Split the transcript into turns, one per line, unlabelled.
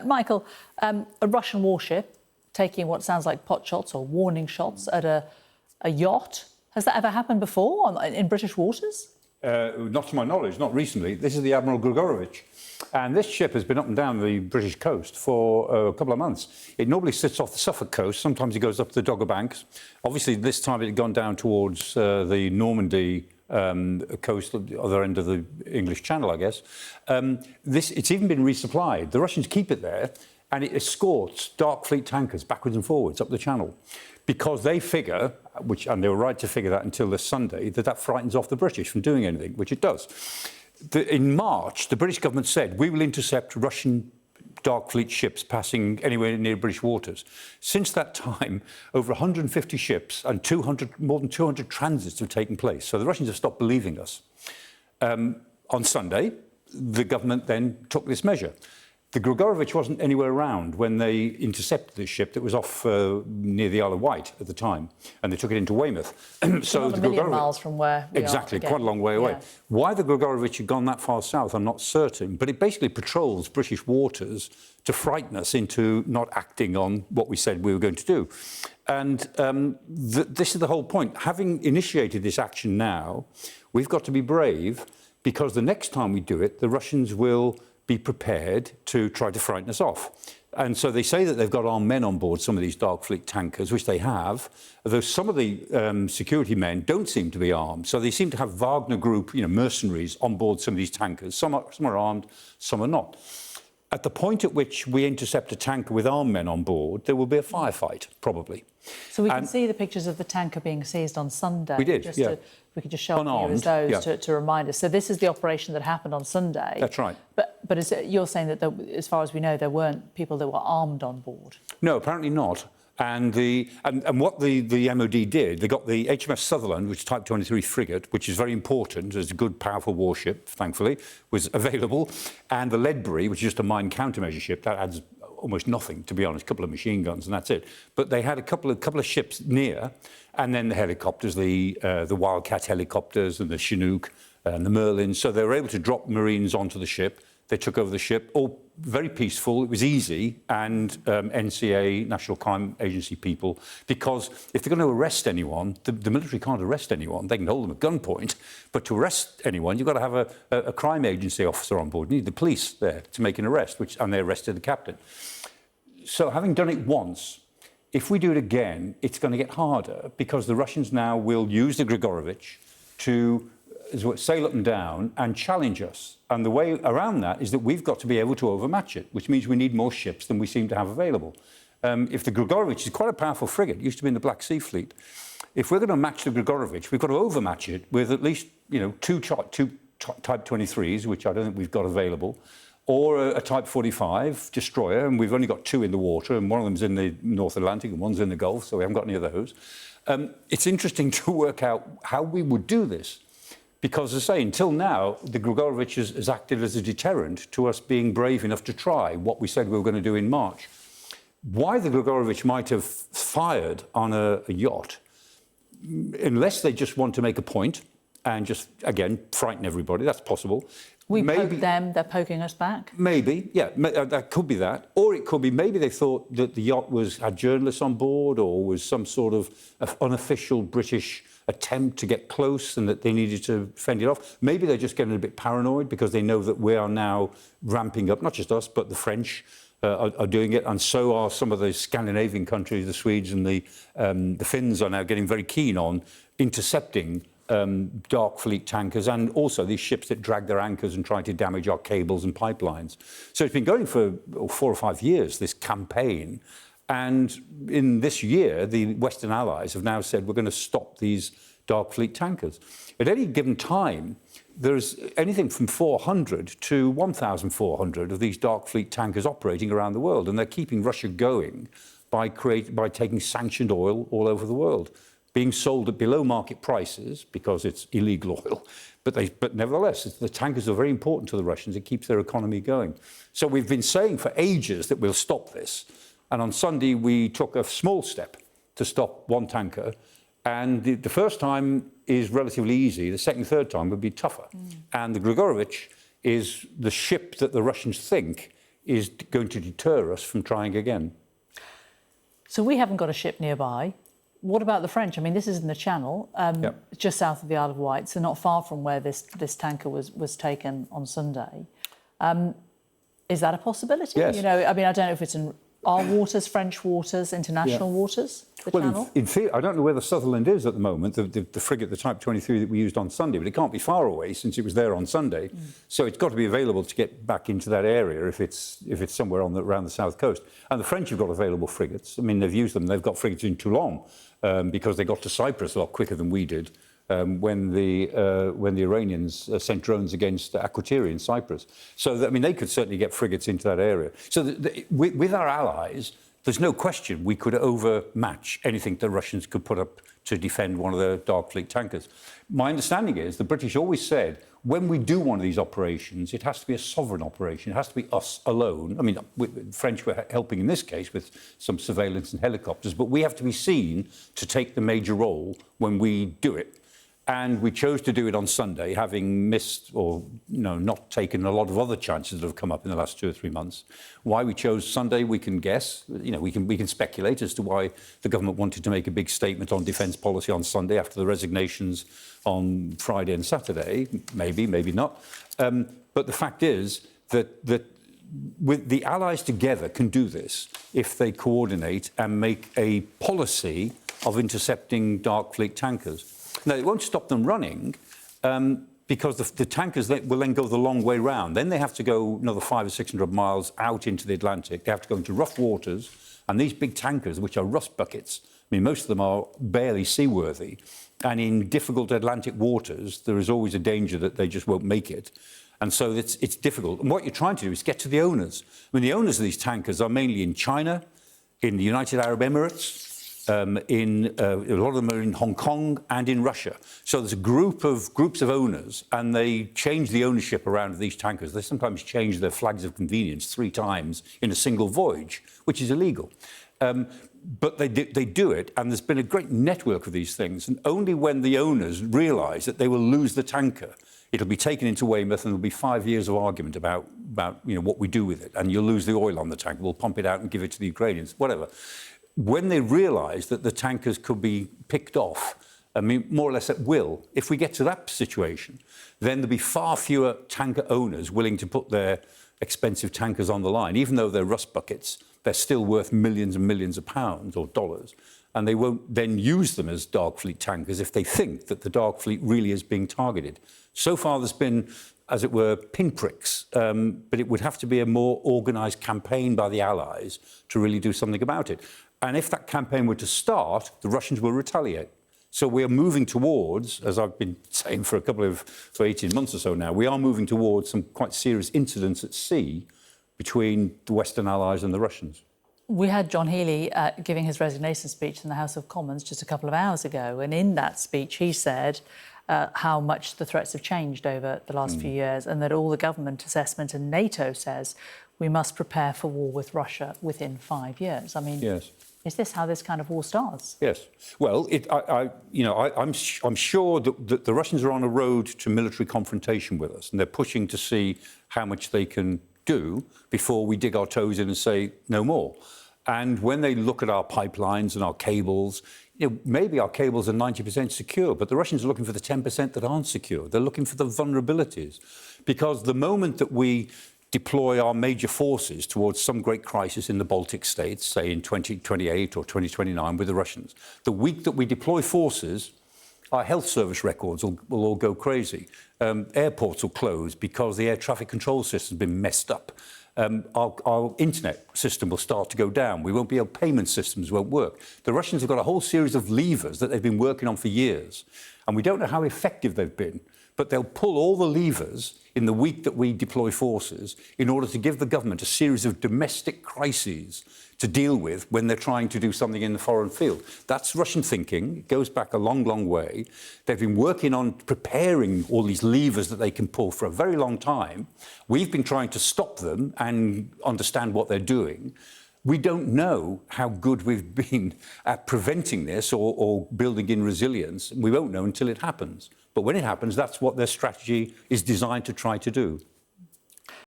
Michael, a Russian warship taking what sounds like pot shots or warning shots at a yacht. Has that ever happened before in British waters?
Not to my knowledge, not recently. This is the Admiral Grigorovich. And this ship has been up and down the British coast for a couple of months. It normally sits off the Suffolk coast. Sometimes it goes up to the Dogger Banks. Obviously, this time it had gone down towards the Normandy coast, at the other end of the English Channel, I guess. It's even been resupplied. The Russians keep it there, and it escorts Dark Fleet tankers backwards and forwards up the Channel, because they figure, and they were right to figure that until this Sunday, that frightens off the British from doing anything, which it does. In March, the British government said, we will intercept Russian Dark Fleet ships passing anywhere near British waters. Since that time, over 150 ships and more than 200 transits have taken place. So the Russians have stopped believing us. On Sunday, the government then took this measure. The Grigorovich wasn't anywhere around when they intercepted this ship that was off near the Isle of Wight at the time, and they took it into Weymouth.
So the million miles from where we
exactly,
are
quite a long way away.
Yeah.
Why the Grigorovich had gone that far south, I'm not certain, but it basically patrols British waters to frighten us into not acting on what we said we were going to do. And this is the whole point. Having initiated this action now, we've got to be brave, because the next time we do it, the Russians will be prepared to try to frighten us off. And so they say that they've got armed men on board some of these Dark Fleet tankers, which they have, although some of the security men don't seem to be armed. So they seem to have Wagner Group, mercenaries on board some of these tankers. Some are armed, some are not. At the point at which we intercept a tanker with armed men on board, there will be a firefight, probably.
So we can see the pictures of the tanker being seized on Sunday.
We did, yeah.
We could just show you those to remind us. So this is the operation that happened on Sunday.
That's right.
But you're saying that, as far as we know, there weren't people that were armed on board?
No, apparently not. And what the MOD did, they got the HMS Sutherland, which is Type 23 frigate, which is very important, as a good, powerful warship, thankfully, was available, and the Ledbury, which is just a mine countermeasure ship, that adds almost nothing, to be honest, a couple of machine guns, and that's it. But they had a couple of ships near, and then the helicopters, the Wildcat helicopters, and the Chinook, and the Merlin. So they were able to drop Marines onto the ship. They took over the ship, all very peaceful. It was easy, and NCA, National Crime Agency people, because if they're going to arrest anyone, the military can't arrest anyone. They can hold them at gunpoint, but to arrest anyone, you've got to have a crime agency officer on board. You need the police there to make an arrest, and they arrested the captain. So having done it once, if we do it again, it's going to get harder, because the Russians now will use the Grigorovich to sail up and down and challenge us. And the way around that is that we've got to be able to overmatch it, which means we need more ships than we seem to have available. If the Grigorovich is quite a powerful frigate, used to be in the Black Sea Fleet, if we're going to match the Grigorovich, we've got to overmatch it with at least two Type 23s, which I don't think we've got available, or a Type 45 destroyer, and we've only got two in the water, and one of them's in the North Atlantic and one's in the Gulf, so we haven't got any of those. It's interesting to work out how we would do this. Because, as I say, until now, the Grigorovich has acted as a deterrent to us being brave enough to try what we said we were going to do in March. Why the Grigorovich might have fired on a yacht, unless they just want to make a point and just, again, frighten everybody, that's possible.
We poke them, they're poking us back?
Maybe, yeah, that could be that. Or it could be maybe they thought that the yacht had journalists on board, or was some sort of unofficial British attempt to get close and that they needed to fend it off. Maybe they're just getting a bit paranoid because they know that we are now ramping up, not just us, but the French are doing it, and so are some of the Scandinavian countries, the Swedes and the Finns are now getting very keen on intercepting Dark Fleet tankers, and also these ships that drag their anchors and try to damage our cables and pipelines. So it's been going for 4 or 5 years, this campaign. And in this year, the Western allies have now said we're going to stop these Dark Fleet tankers. At any given time, there's anything from 400 to 1,400 of these Dark Fleet tankers operating around the world, and they're keeping Russia going by taking sanctioned oil all over the world, being sold at below market prices because it's illegal oil. But nevertheless, the tankers are very important to the Russians. It keeps their economy going. So we've been saying for ages that we'll stop this. And on Sunday, we took a small step to stop one tanker. And the first time is relatively easy. The second, third time would be tougher. And the Grigorovich is the ship that the Russians think is going to deter us from trying again.
So we haven't got a ship nearby. What about the French? I mean, this is in the Channel, just south of the Isle of Wight, so not far from where this tanker was taken on Sunday. Is that a possibility?
Yes.
You know, I mean, I don't know if it's in our waters, French waters, international waters, the Channel?
In theory, I don't know where the Sutherland is at the moment, the frigate, the Type 23 that we used on Sunday, but it can't be far away since it was there on Sunday. So it's got to be available to get back into that area if it's somewhere around the south coast. And the French have got available frigates. I mean, they've used them. They've got frigates in Toulon because they got to Cyprus a lot quicker than we did. When the Iranians sent drones against Akrotiri in Cyprus. So, I mean, they could certainly get frigates into that area. So with our allies, there's no question we could overmatch anything the Russians could put up to defend one of their Dark Fleet tankers. My understanding is the British always said, when we do one of these operations, it has to be a sovereign operation. It has to be us alone. I mean, the French were helping in this case with some surveillance and helicopters, but we have to be seen to take the major role when we do it. And we chose to do it on Sunday, having missed or not taken a lot of other chances that have come up in the last 2 or 3 months. Why we chose Sunday, we can guess. We can speculate as to why the government wanted to make a big statement on defence policy on Sunday after the resignations on Friday and Saturday. Maybe not. But the fact is that with the Allies together can do this if they coordinate and make a policy of intercepting Dark Fleet tankers. Now, it won't stop them running because the tankers will then go the long way round. Then they have to go another 500 or 600 miles out into the Atlantic. They have to go into rough waters. And these big tankers, which are rust buckets, I mean, most of them are barely seaworthy. And in difficult Atlantic waters, there is always a danger that they just won't make it. And so it's difficult. And what you're trying to do is get to the owners. I mean, the owners of these tankers are mainly in China, in the United Arab Emirates, a lot of them are in Hong Kong and in Russia. So there's groups of owners, and they change the ownership around these tankers. They sometimes change their flags of convenience 3 times in a single voyage, which is illegal. But they do it, and there's been a great network of these things. And only when the owners realise that they will lose the tanker, it'll be taken into Weymouth, and there'll be 5 years of argument about what we do with it. And you'll lose the oil on the tanker. We'll pump it out and give it to the Ukrainians, whatever. When they realise that the tankers could be picked off, I mean, more or less at will, if we get to that situation, then there'll be far fewer tanker owners willing to put their expensive tankers on the line. Even though they're rust buckets, they're still worth millions and millions of pounds or dollars. And they won't then use them as Dark Fleet tankers if they think that the Dark Fleet really is being targeted. So far, there's been, as it were, pinpricks, but it would have to be a more organised campaign by the Allies to really do something about it. And if that campaign were to start, the Russians will retaliate. So we are moving towards, as I've been saying for 18 months or so now, we are moving towards some quite serious incidents at sea between the Western Allies and the Russians.
We had John Healey giving his resignation speech in the House of Commons just a couple of hours ago. And in that speech, he said how much the threats have changed over the last few years, and that all the government assessment and NATO says we must prepare for war with Russia within 5 years. I mean,
yes.
Is this how this kind of war starts?
Yes. Well, I'm sure that the Russians are on a road to military confrontation with us, and they're pushing to see how much they can do before we dig our toes in and say no more. And when they look at our pipelines and our cables, maybe our cables are 90% secure, but the Russians are looking for the 10% that aren't secure. They're looking for the vulnerabilities, because the moment that we deploy our major forces towards some great crisis in the Baltic states, say in 2028 or 2029 with the Russians, the week that we deploy forces, our health service records will all go crazy. Airports will close because the air traffic control system has been messed up. Our internet system will start to go down. We won't be able, payment systems won't work. The Russians have got a whole series of levers that they've been working on for years, and we don't know how effective they've been, but they'll pull all the levers in the week that we deploy forces in order to give the government a series of domestic crises to deal with when they're trying to do something in the foreign field. That's Russian thinking. It goes back a long, long way. They've been working on preparing all these levers that they can pull for a very long time. We've been trying to stop them and understand what they're doing. We don't know how good we've been at preventing this or building in resilience. We won't know until it happens. But when it happens, that's what their strategy is designed to try to do.